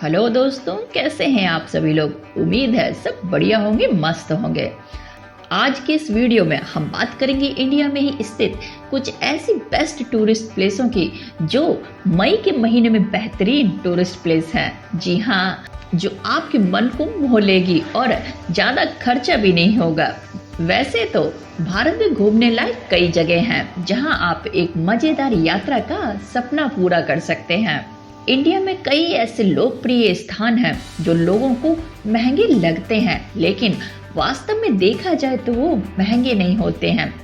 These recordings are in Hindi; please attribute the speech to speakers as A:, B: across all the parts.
A: हेलो दोस्तों, कैसे हैं आप सभी लोग। उम्मीद है सब बढ़िया होंगे, मस्त होंगे। आज के इस वीडियो में हम बात करेंगे इंडिया में ही स्थित कुछ ऐसी बेस्ट टूरिस्ट प्लेसों की जो मई के महीने में बेहतरीन टूरिस्ट प्लेस हैं। जी हाँ, जो आपके मन को मोह लेगी और ज्यादा खर्चा भी नहीं होगा। वैसे तो भारत में घूमने लायक कई जगह हैं जहां आप एक मजेदार यात्रा का सपना पूरा कर सकते हैं। इंडिया में कई ऐसे लोकप्रिय स्थान हैं जो लोगों को महंगे लगते हैं, लेकिन वास्तव में देखा जाए तो वो महंगे नहीं होते हैं।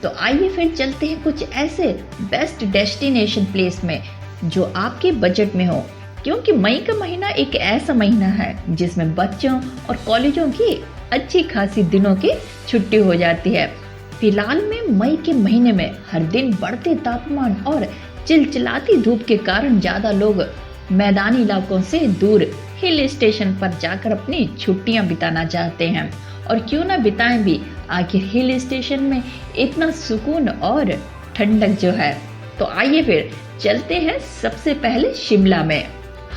A: तो आइए फिर चलते हैं कुछ ऐसे बेस्ट डेस्टिनेशन प्लेस में जो आपके बजट में हो, क्योंकि मई का महीना एक ऐसा महीना है जिसमें बच्चों और कॉलेजों की अच्छी खासी दिनों की छुट्टी हो जाती है। फिलहाल में मई के महीने में हर दिन बढ़ते तापमान और चिलचिलाती धूप के कारण ज्यादा लोग मैदानी इलाकों से दूर हिल स्टेशन पर जाकर अपनी छुट्टियां बिताना चाहते हैं। और क्यों ना बिताएं भी, आखिर हिल स्टेशन में इतना सुकून और ठंडक जो है। तो आइए फिर चलते हैं सबसे पहले शिमला में।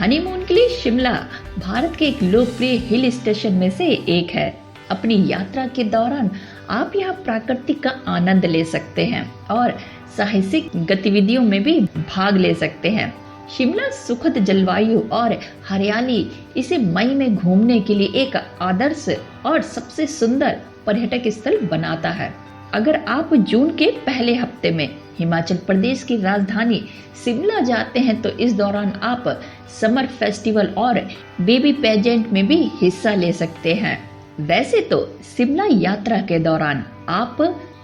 A: हनीमून के लिए शिमला भारत के एक लोकप्रिय हिल स्टेशन में से एक है। अपनी यात्रा के दौरान आप यहाँ प्राकृतिक का आनंद ले सकते हैं और साहसिक गतिविधियों में भी भाग ले सकते हैं। शिमला सुखद जलवायु और हरियाली इसे मई में घूमने के लिए एक आदर्श और सबसे सुंदर पर्यटक स्थल बनाता है। अगर आप जून के पहले हफ्ते में हिमाचल प्रदेश की राजधानी शिमला जाते हैं तो इस दौरान आप समर फेस्टिवल और बेबी पेजेंट में भी हिस्सा ले सकते हैं। वैसे तो शिमला यात्रा के दौरान आप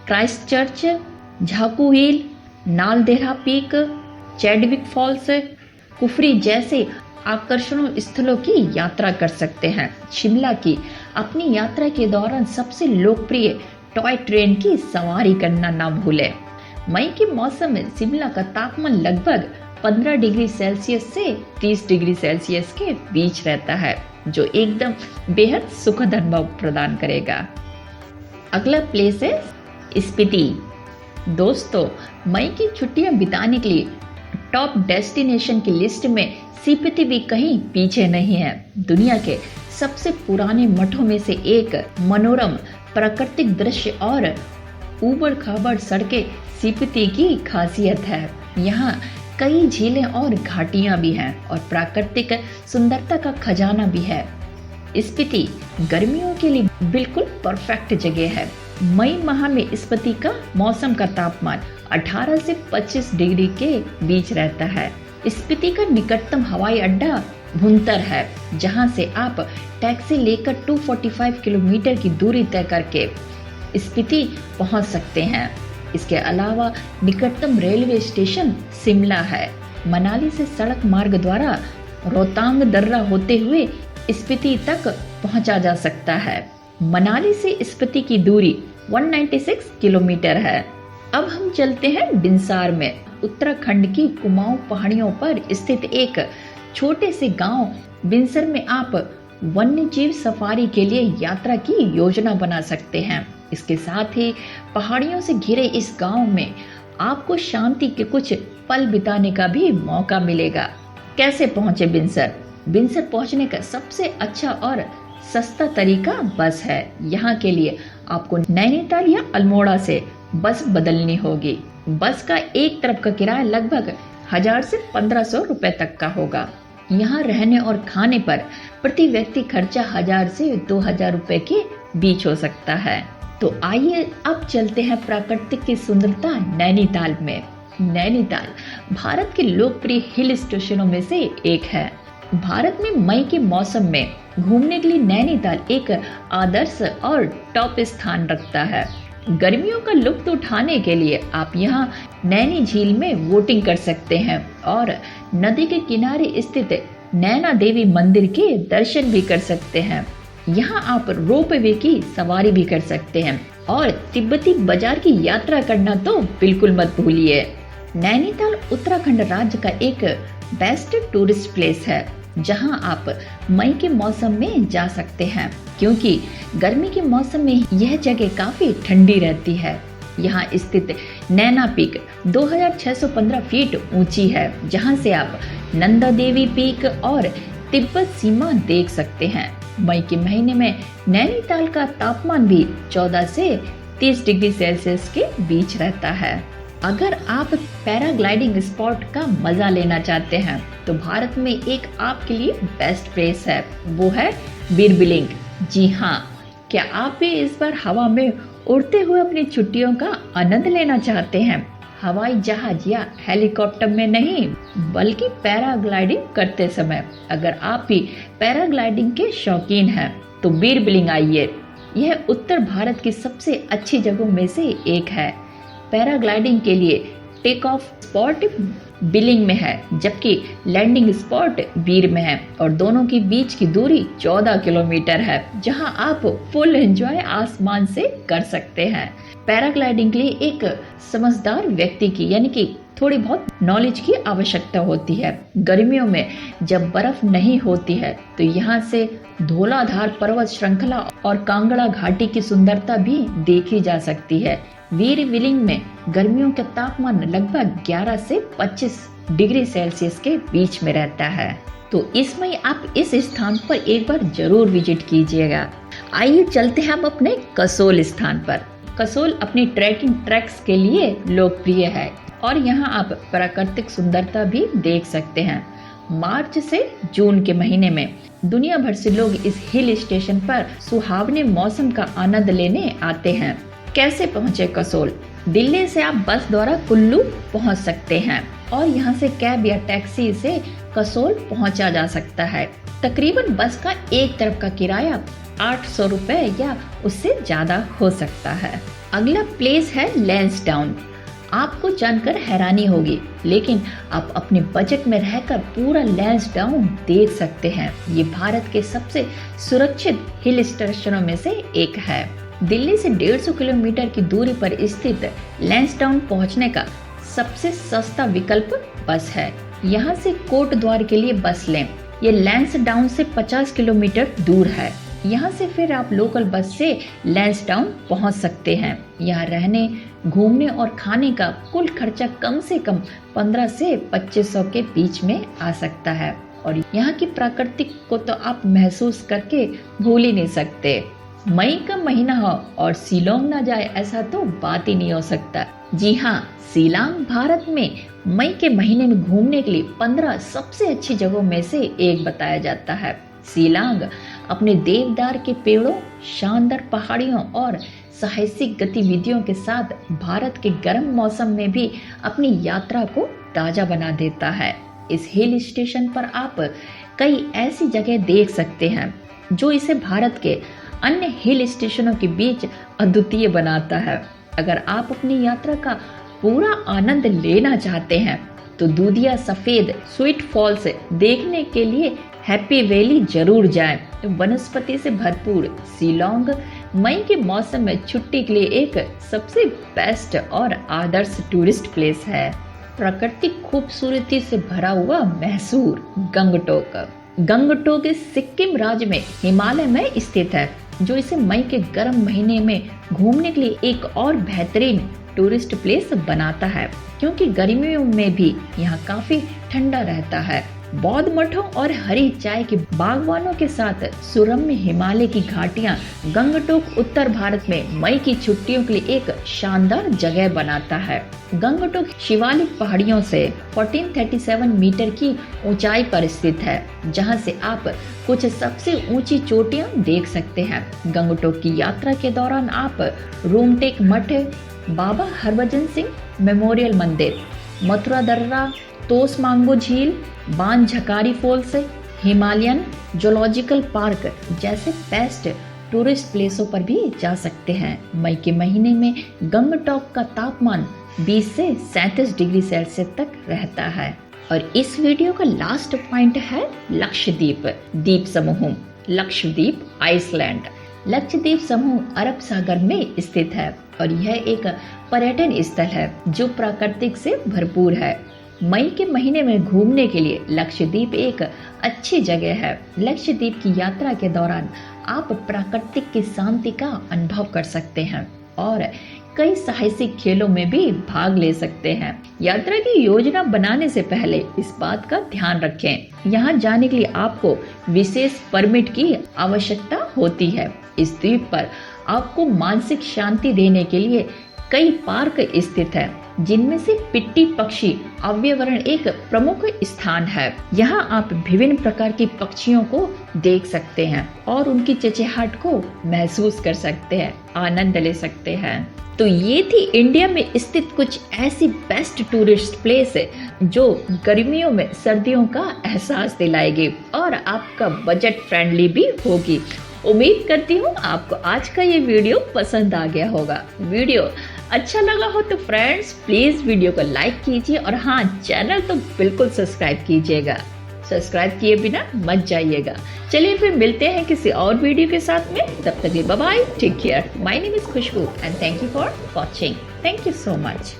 A: Christ Church, Jakhu Hill, Naldehra Peak, Chadwick Falls, Kufri जैसे आकर्षणों स्थलों की यात्रा कर सकते हैं। शिमला की अपनी यात्रा के दौरान सबसे लोकप्रिय टॉय ट्रेन की सवारी करना ना भूलें। मई के मौसम में शिमला का तापमान लगभग 15 डिग्री सेल्सियस से 30 डिग्री सेल्सियस के बीच रहता है, जो एकदम बेहद सुखद अनुभव प्रदान करेगा। अगला प्लेस है स्पीति। दोस्तों, मई की छुट्टियां बिताने के लिए टॉप डेस्टिनेशन की लिस्ट में स्पीति भी कहीं पीछे नहीं है। दुनिया के सबसे पुराने मठों में से एक, मनोरम प्राकृतिक दृश्य और ऊबड़-खाबड़ सड़कें स्पीति की खासियत है। यहाँ कई झीलें और घाटियां भी हैं और प्राकृतिक सुंदरता का खजाना भी है। स्पीति गर्मियों के लिए बिल्कुल परफेक्ट जगह है। मई माह में स्पीति का मौसम का तापमान 18 से 25 डिग्री के बीच रहता है। स्पीति का निकटतम हवाई अड्डा भुंतर है, जहां से आप टैक्सी लेकर 245 किलोमीटर की दूरी तय करके स्पीति पहुंच सकते हैं। इसके अलावा निकटतम रेलवे स्टेशन शिमला है। मनाली से सड़क मार्ग द्वारा रोहतांग दर्रा होते हुए स्पीति तक पहुंचा जा सकता है। मनाली से स्पीति की दूरी 196 किलोमीटर है। अब हम चलते हैं बिनसार में। उत्तराखंड की कुमाऊं पहाड़ियों पर स्थित एक छोटे से गांव बिनसर में आप वन्यजीव सफारी के लिए यात्रा की योजना बना सकते हैं। इसके साथ ही पहाड़ियों से घिरे इस गांव में आपको शांति के कुछ पल बिताने का भी मौका मिलेगा। कैसे पहुंचे बिनसर? बिनसर पहुंचने का सबसे अच्छा और सस्ता तरीका बस है। यहाँ के लिए आपको नैनीताल या अल्मोड़ा से बस बदलनी होगी। बस का एक तरफ का किराया लगभग 1000 से 1500 रुपए तक का होगा। यहाँ रहने और खाने पर प्रति व्यक्ति खर्चा 1000 से 2000 रुपए के बीच हो सकता है। तो आइए अब चलते हैं प्राकृतिक की सुंदरता नैनीताल में। नैनीताल भारत के लोकप्रिय हिल स्टेशनों में से एक है। भारत में मई के मौसम में घूमने के लिए नैनीताल एक आदर्श और टॉप स्थान रखता है। गर्मियों का लुत्फ उठाने के लिए आप यहाँ नैनी झील में बोटिंग कर सकते हैं और नदी के किनारे स्थित नैना देवी मंदिर के दर्शन भी कर सकते हैं। यहाँ आप रोपवे की सवारी भी कर सकते हैं और तिब्बती बाजार की यात्रा करना तो बिल्कुल मत भूलिए। नैनीताल उत्तराखंड राज्य का एक बेस्ट टूरिस्ट प्लेस है, जहां आप मई के मौसम में जा सकते हैं, क्योंकि गर्मी के मौसम में यह जगह काफी ठंडी रहती है। यहाँ स्थित नैना पीक 2615 फीट ऊंची है, जहां से आप नंदा देवी पीक और तिब्बत सीमा देख सकते हैं। मई के महीने में नैनीताल का तापमान भी 14 से 30 डिग्री सेल्सियस के बीच रहता है। अगर आप पैराग्लाइडिंग स्पॉट का मजा लेना चाहते हैं तो भारत में एक आपके लिए बेस्ट प्लेस है, वो है बीरबिलिंग। जी हाँ, क्या आप भी इस बार हवा में उड़ते हुए अपनी छुट्टियों का आनंद लेना चाहते हैं? हवाई जहाज या हेलीकॉप्टर में नहीं, बल्कि पैराग्लाइडिंग करते समय। अगर आप भी पैराग्लाइडिंग के शौकीन हैं तो बीरबिलिंग आइए। यह उत्तर भारत की सबसे अच्छी जगहों में से एक है। पैराग्लाइडिंग के लिए टेक ऑफ स्पॉट बिलिंग में है, जबकि लैंडिंग स्पॉट बीर में है, और दोनों के बीच की दूरी 14 किलोमीटर है, जहां आप फुल एंजॉय आसमान से कर सकते हैं। पैराग्लाइडिंग के लिए एक समझदार व्यक्ति की यानी कि थोड़ी बहुत नॉलेज की आवश्यकता होती है। गर्मियों में जब बर्फ नहीं होती है तो यहाँ से धौलाधार पर्वत श्रृंखला और कांगड़ा घाटी की सुंदरता भी देखी जा सकती है। बीरबिलिंग में गर्मियों का तापमान लगभग 11 से 25 डिग्री सेल्सियस के बीच में रहता है। तो इसमें आप इस स्थान पर एक बार जरूर विजिट कीजिएगा। आइए चलते हैं अब अपने कसोल स्थान पर। कसोल अपनी ट्रैकिंग ट्रैक्स के लिए लोकप्रिय है और यहाँ आप प्राकृतिक सुंदरता भी देख सकते हैं। मार्च से जून के महीने में दुनिया भर से लोग इस हिल स्टेशन पर सुहावने मौसम का आनंद लेने आते हैं। कैसे पहुँचे कसोल? दिल्ली से आप बस द्वारा कुल्लू पहुँच सकते हैं और यहाँ से कैब या टैक्सी से कसोल पहुँचा जा सकता है। तकरीबन बस का एक तरफ का किराया 800 रुपए या उससे ज्यादा हो सकता है। अगला प्लेस है लैंसडाउन। आपको जानकर हैरानी होगी, लेकिन आप अपने बजट में रहकर पूरा लैंसडाउन देख सकते हैं। ये भारत के सबसे सुरक्षित हिल स्टेशनों में से एक है। दिल्ली से 150 किलोमीटर की दूरी पर स्थित लैंसडाउन पहुंचने का सबसे सस्ता विकल्प बस है। यहाँ से कोट द्वार के लिए बस लें। ये लैंसडाउन से 50 किलोमीटर दूर है। यहाँ से फिर आप लोकल बस से लैंसडाउन पहुँच सकते हैं। यहाँ रहने, घूमने और खाने का कुल खर्चा कम से कम 15 से 2500 के बीच में आ सकता है, और यहाँ की प्रकृति को तो आप महसूस करके भूल ही नहीं सकते। मई का महीना हो और शिलोंग ना जाए, ऐसा तो बात ही नहीं हो सकता। जी हाँ, शिलोंग भारत में मई के महीने में घूमने के लिए 15 सबसे अच्छी जगहों में से एक बताया जाता है। शिलोंग अपने देवदार के पेड़ों, शानदार पहाड़ियों और साहसिक गतिविधियों के साथ भारत के गर्म मौसम में भी अपनी यात्रा को ताजा बना देता है। इस हिल स्टेशन पर आप कई ऐसी जगह देख सकते हैं जो इसे भारत के अन्य हिल स्टेशनों के बीच अद्वितीय बनाता है। अगर आप अपनी यात्रा का पूरा आनंद लेना चाहते हैं तो दूधिया सफेद स्वीट फॉल्स देखने के लिए हैप्पी वैली जरूर जाएं। वनस्पति से भरपूर शिलोंग मई के मौसम में छुट्टी के लिए एक सबसे बेस्ट और आदर्श टूरिस्ट प्लेस है। प्राकृतिक खूबसूरती से भरा हुआ मैसूर गंगटोक। गंगटोक सिक्किम राज्य में हिमालय में स्थित है, जो इसे मई के गर्म महीने में घूमने के लिए एक और बेहतरीन टूरिस्ट प्लेस बनाता है, क्योंकि गर्मियों में भी यहाँ काफी ठंडा रहता है। बौद्ध मठों और हरी चाय के बागवानों के साथ सुरम्य हिमालय की घाटियां गंगटोक उत्तर भारत में मई की छुट्टियों के लिए एक शानदार जगह बनाता है। गंगटोक शिवालिक पहाड़ियों से 1437 मीटर की ऊंचाई पर स्थित है, जहां से आप कुछ सबसे ऊंची चोटियां देख सकते हैं। गंगटोक की यात्रा के दौरान आप रूमटेक मठ, बाबा हरभजन सिंह मेमोरियल मंदिर, मथुरा दर्रा, तोसमांगो झील, बान झकारी फॉल्स, हिमालयन जूलॉजिकल पार्क जैसे बेस्ट टूरिस्ट प्लेसों पर भी जा सकते हैं। मई के महीने में गंगटोक का तापमान 20 से 37 डिग्री सेल्सियस तक रहता है। और इस वीडियो का लास्ट पॉइंट है लक्षद्वीप द्वीप समूह। लक्षद्वीप आइसलैंड। लक्षद्वीप समूह अरब सागर में स्थित है और यह एक पर्यटन स्थल है जो प्राकृतिक से भरपूर है। मई के महीने में घूमने के लिए लक्षद्वीप एक अच्छी जगह है। लक्षद्वीप की यात्रा के दौरान आप प्राकृतिक की शांति का अनुभव कर सकते हैं। और कई साहसिक खेलों में भी भाग ले सकते हैं। यात्रा की योजना बनाने से पहले इस बात का ध्यान रखें। यहाँ जाने के लिए आपको विशेष परमिट की आवश्यकता होती है। इस द्वीप पर आपको मानसिक शांति देने के लिए कई पार्क स्थित है, जिनमें से पिट्टी पक्षी अभयारण्य एक प्रमुख स्थान है। यहाँ आप विभिन्न प्रकार के पक्षियों को देख सकते हैं और उनकी चहचहाहट को महसूस कर सकते हैं, आनंद ले सकते हैं। तो ये थी इंडिया में स्थित कुछ ऐसी बेस्ट टूरिस्ट प्लेस है जो गर्मियों में सर्दियों का एहसास दिलाएगी और आपका बजट फ्रेंडली भी होगी। उम्मीद करती हूँ आपको आज का ये वीडियो पसंद आ गया होगा। वीडियो अच्छा लगा हो तो फ्रेंड्स प्लीज वीडियो को लाइक कीजिए और हाँ, चैनल तो बिल्कुल सब्सक्राइब कीजिएगा। सब्सक्राइब किए बिना मत जाइएगा। चलिए फिर मिलते हैं किसी और वीडियो के साथ में। तब तक bye bye, take care. My name is Khushboo and thank you for watching. Thank you so much.